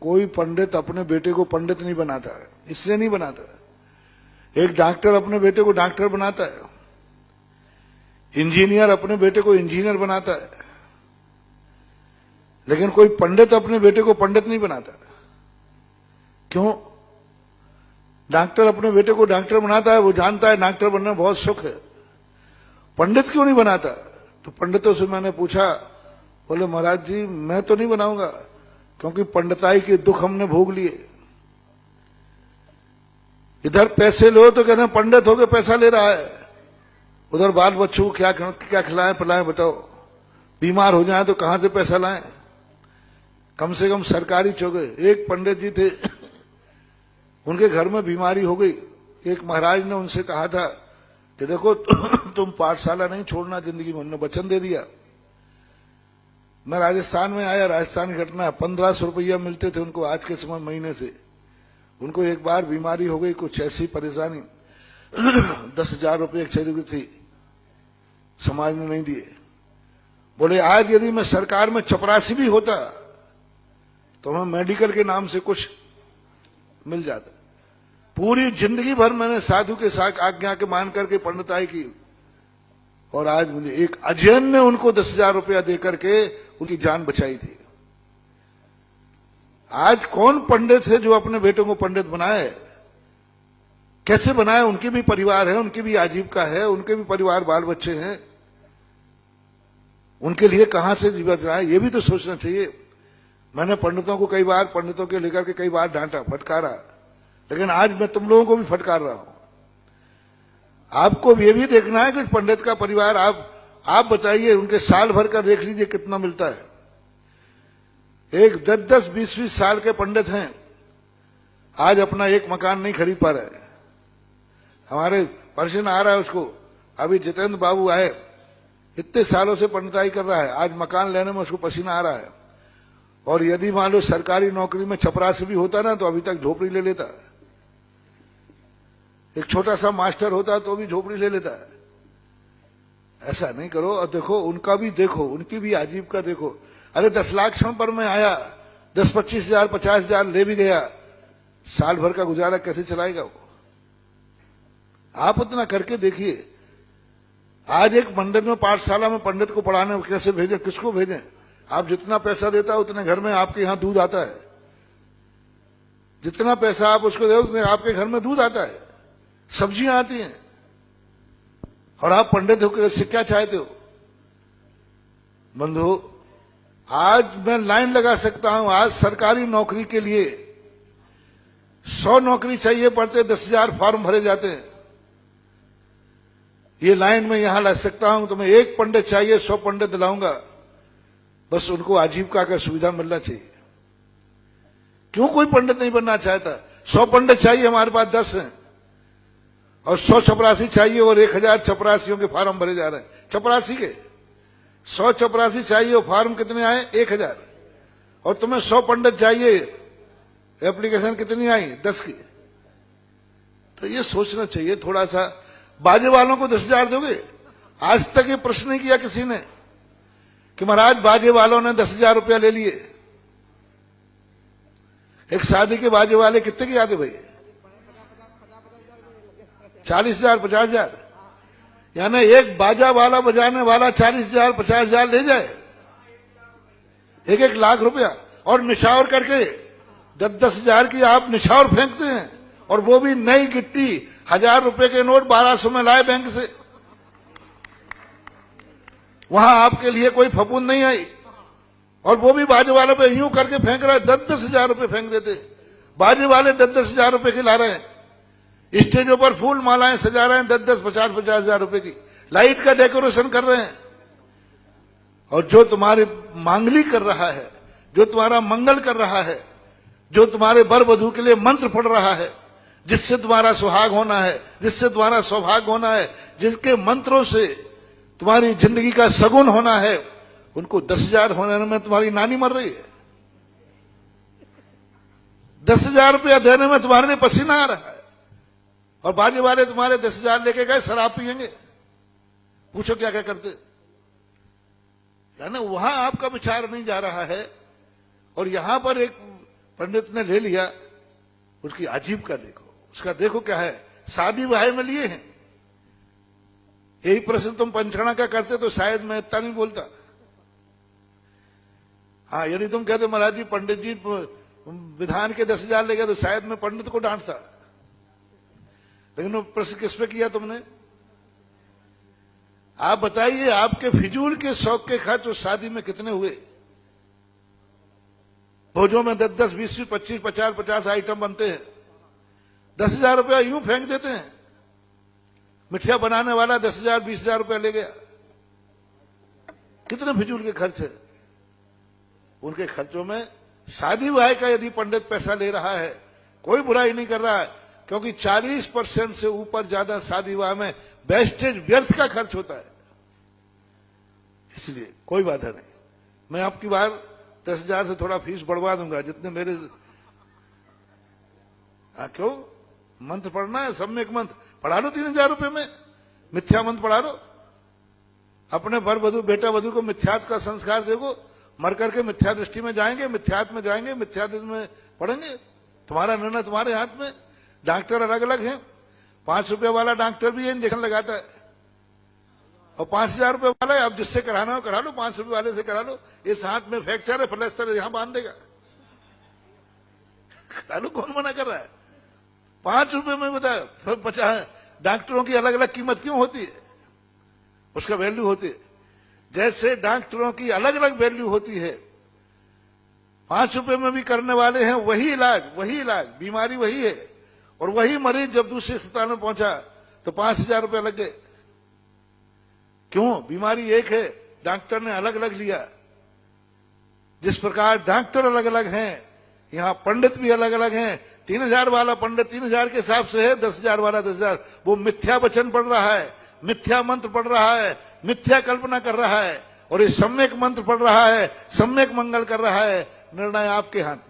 कोई पंडित अपने बेटे को पंडित नहीं बनाता है, इसलिए नहीं बनाता। एक डॉक्टर अपने बेटे को डॉक्टर बनाता है, इंजीनियर अपने बेटे को इंजीनियर बनाता है, लेकिन कोई पंडित अपने बेटे को पंडित नहीं बनाता। क्यों? डॉक्टर अपने बेटे को डॉक्टर बनाता है, वो जानता है डॉक्टर बनना बहुत सुख है। पंडित क्यों नहीं बनाता? तो पंडितों से मैंने पूछा, बोले महाराज जी मैं तो नहीं बनाऊंगा, क्योंकि पंडिताई के दुख हमने भोग लिए। इधर पैसे लो तो कहते हैं पंडित होके पैसा ले रहा है, उधर बाल बच्चों को क्या खिलाएं पिलाएं बताओ। बीमार हो जाए तो कहां से पैसा लाएं? कम से कम सरकारी चौके। एक पंडित जी थे, उनके घर में बीमारी हो गई। एक महाराज ने उनसे कहा था कि देखो तुम पाठशाला नहीं छोड़ना जिंदगी में। उन्होंने वचन दे दिया। मैं राजस्थान में आया, राजस्थान की घटना, 1500 रुपया मिलते थे उनको आज के समय महीने से। उनको एक बार बीमारी हो गई, कुछ ऐसी परेशानी 10,000 रुपये चाहिए थी, समाज ने नहीं दिए। बोले आज यदि मैं सरकार में चपरासी भी होता तो मैं मेडिकल के नाम से कुछ मिल जाता। पूरी जिंदगी भर मैंने साधु के साथ आज्ञा के मान करके पंडिताई की, और आज मुझे एक अजैन ने उनको 10,000 रुपया देकर के उनकी जान बचाई थी। आज कौन पंडित है जो अपने बेटों को पंडित बनाए? कैसे बनाए? उनके भी परिवार है, उनकी भी आजीविका है, उनके भी परिवार बाल बच्चे हैं, उनके लिए कहां से जीवन जाए ये भी तो सोचना चाहिए। मैंने पंडितों को कई बार, पंडितों के लेकर के कई बार डांटा, फटकारा, लेकिन आज मैं तुम लोगों को भी फटकार रहा हूं। आपको ये भी देखना है कि पंडित का परिवार, आप बताइए उनके साल भर का देख लीजिए कितना मिलता है। एक 10-10, 20-20 साल के पंडित हैं, आज अपना एक मकान नहीं खरीद पा रहे। हमारे पर्सन आ रहा है उसको, अभी जितेंद्र बाबू आए, इतने सालों से पंडिताई कर रहा है, आज मकान लेने में उसको पसीना आ रहा है। और यदि मान लो सरकारी नौकरी में चपरासी भी होता ना तो अभी तक झोपड़ी ले लेता। एक छोटा सा मास्टर होता तो भी झोपड़ी ले लेता है। ऐसा नहीं करो। और देखो उनका भी, देखो उनकी भी आजीविका देखो। अरे 10 लाख क्षण पर मैं आया, 10-25 हजार 50 हजार ले भी गया, साल भर का गुजारा कैसे चलाएगा वो? आप उतना करके देखिए। आज एक मंदिर में, पाठशाला में पंडित को पढ़ाने कैसे भेजें, किसको भेजें? आप जितना पैसा देता है उतने घर में आपके यहां दूध आता है। जितना पैसा आप उसको दे उतने आपके घर में दूध आता है, सब्जियां आती हैं। और आप पंडित होकर से क्या चाहते हो? बंधु, आज मैं लाइन लगा सकता हूं। आज सरकारी नौकरी के लिए 100 नौकरी चाहिए पड़ते, 10,000 फॉर्म भरे जाते हैं। ये लाइन में यहां ला सकता हूं, तो मैं एक पंडित चाहिए, 100 पंडित दिलाऊंगा। बस उनको आजीविका का सुविधा मिलना चाहिए। क्यों कोई पंडित नहीं बनना चाहता? 100 पंडित चाहिए, हमारे पास 10 हैं, और 100 चपरासी चाहिए, और 1000 चपरासियों के फार्म भरे जा रहे हैं। चपरासी के 100 चपरासी चाहिए, और फार्म कितने आए? 1000। और तुम्हें 100 पंडित चाहिए, एप्लीकेशन कितनी आई? 10 की। तो ये सोचना चाहिए थोड़ा सा। बाजे वालों को 10,000 दोगे? आज तक ये प्रश्न नहीं किया किसी ने कि महाराज बाजे वालों ने 10,000 रुपया ले लिए। एक शादी के बाजे वाले कितने के आते भाई? 40,000 50,000। यानी एक बाजा वाला बजाने वाला 40,000 50,000 ले जाए, 1-1 लाख रुपया। और निशावर करके 10-10,000 की आप निशावर फेंकते हैं, और वो भी नई गिट्टी, 1000 रुपए के नोट 1200 में लाए बैंक से। वहां आपके लिए कोई फपूंद नहीं आई, और वो भी बाजे वालों पे यूं करके फेंक रहा है। 10-10,000 रुपए फेंक देते। बाजे वाले 10-10,000 रुपए की ला रहे हैं। स्टेजों पर फूल मालाएं सजा रहे हैं, 10-10 50-50 हजार रुपए की। लाइट का डेकोरेशन कर रहे हैं। और जो तुम्हारे मांगली कर रहा है, जो तुम्हारा मंगल कर रहा है, जो तुम्हारे वर वधू के लिए मंत्र पढ़ रहा है, जिससे तुम्हारा सुहाग होना है, जिससे तुम्हारा सौभाग्य होना है, जिनके मंत्रों से तुम्हारी जिंदगी का सगुन होना है, उनको 10,000 होने में तुम्हारी नानी मर रही है। 10,000 रुपया देने में तुम्हारे लिए पसीना आ रहा है, और बाजे वाले तुम्हारे 10,000 लेके गए, शराब पिएंगे। पूछो क्या क्या करते? यानी वहां आपका विचार नहीं जा रहा है। और यहां पर एक पंडित ने ले लिया, उसकी आजीविका देखो, उसका देखो क्या है, शादी ब्याह में लिए हैं। यही प्रश्न तुम पंचकर्णा का करते तो शायद मैं इतना नहीं बोलता। हाँ, यदि तुम कहते महाराज जी पंडित जी विधान के 10,000 ले गए तो शायद मैं पंडित को डांटता, लेकिन वो प्रश्न किस पे किया तुमने? आप बताइए, आपके फिजूल के शौक के खर्च उस शादी में कितने हुए? भोजों में 10-10, 20, 25, 50 आइटम बनते हैं, 10,000 रुपया यूं फेंक देते हैं। मिठिया बनाने वाला 10,000, 20,000 रुपया ले गया। कितने फिजूल के खर्च है? उनके खर्चों में शादी ब्याह का यदि पंडित पैसा ले रहा है, कोई बुराई नहीं कर रहा है, क्योंकि 40% से ऊपर ज्यादा शादी ब्याह में वेस्टेज, व्यर्थ का खर्च होता है। इसलिए कोई बाधा नहीं, मैं आपकी बार 10,000 से थोड़ा फीस बढ़वा दूंगा, जितने मेरे। क्यों? मंत्र पढ़ना है, सम्यक मंत्र पढ़ा लो 3,000 रुपए में, मिथ्या मंत्र पढ़ा लो। अपने वर वधु, बेटा वधु को मिथ्यात्व का संस्कार देखो, मर करके मिथ्या दृष्टि में जाएंगे, मिथ्यात्व में जाएंगे, मिथ्यात्व में पढ़ेंगे। तुम्हारा निर्णय तुम्हारे हाथ में। डॉक्टर अलग अलग हैं, 5 रुपये वाला डॉक्टर भी इंजेक्शन लगाता है, और 5,000 रुपये वाला है, आप जिससे कराना हो करा लो, 5 रुपये वाले से करा लो। इस हाथ में फ्रैक्चर है, प्लास्टर है, यहां बांध देगा, करा लो, कौन मना कर रहा है? 5 रुपये में बताया, 50। डॉक्टरों की अलग अलग कीमत क्यों होती है? उसका वैल्यू होती है। जैसे डॉक्टरों की अलग अलग वैल्यू होती है, 5 रुपये में भी करने वाले हैं वही इलाज, बीमारी वही है, और वही मरीज जब दूसरे अस्पताल में पहुंचा तो 5,000 रुपये लग गए। क्यों? बीमारी एक है, डॉक्टर ने अलग अलग लिया। जिस प्रकार डॉक्टर अलग अलग हैं, यहां पंडित भी अलग अलग हैं। 3,000 वाला पंडित 3,000 के हिसाब से है, 10,000 वाला 10,000। वो मिथ्या वचन पढ़ रहा है, मिथ्या मंत्र पढ़ रहा है, मिथ्या कल्पना कर रहा है, और ये सम्यक मंत्र पढ़ रहा है, सम्यक मंगल कर रहा है। निर्णय आपके हाथ में।